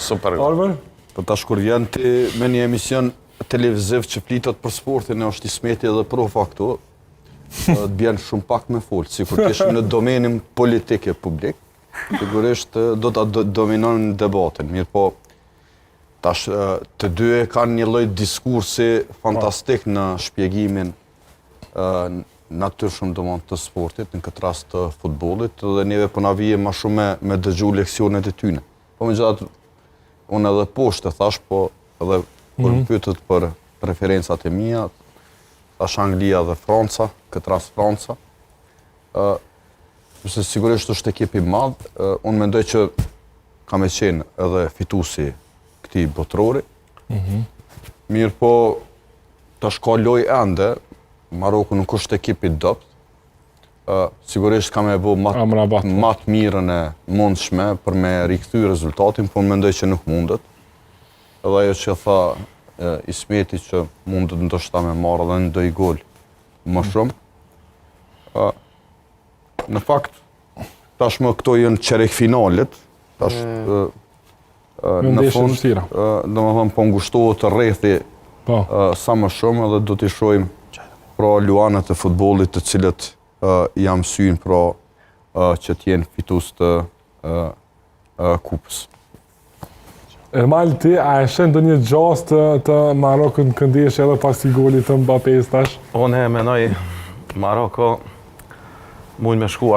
Super. Arben? Po tash kur vjen ti me një emision televiziv që flitet për sportin, është Ismeti edhe profa këtu, të bjen shumë pak me folë, si kur t'ishim në domenin politike publik, sigurisht do të dominon debatin. Mirë po, tash të dy e kanë një lloj diskursi fantastik në shpjegimin natyrshëm domon të sportit, në këtë rast të futbollit, dhe neve po na vije më shumë me dëgju leksionet e tyne. Po megjithatë, unë edhe poshtë thash, po edhe kur më pyetët për preferencat e mia, thash Anglia dhe Franca, këtë rast Franca. Se sigurisht është ekip i madh, unë mendoj që ka me qenë edhe fituesi këtij botrori. Mirë po, tash ka lojë ende, Maroku nuk është ekip i dopt. Sigurisht ka me bo matë mirën e mundshme për me rikthy rezultatin, po mendoj që nuk mundet. Edhe ajo që tha Ismeti që mundet ndoshta me marrë edhe një do i gol më shumë. Në fakt, tashmë këto janë çerek finalet, tash në fund, domethënë po ngushtohet rrethi sa më shumë edhe do t'i shohim pra luanët e futbollit të cilët jam synë pra që t'jenë fitus të kupës. Ermal, ti a e shen do një gjas të Marokut në këndeshje edhe pas i golit të Mbappés tash? Unë e menoj Maroko mund me shku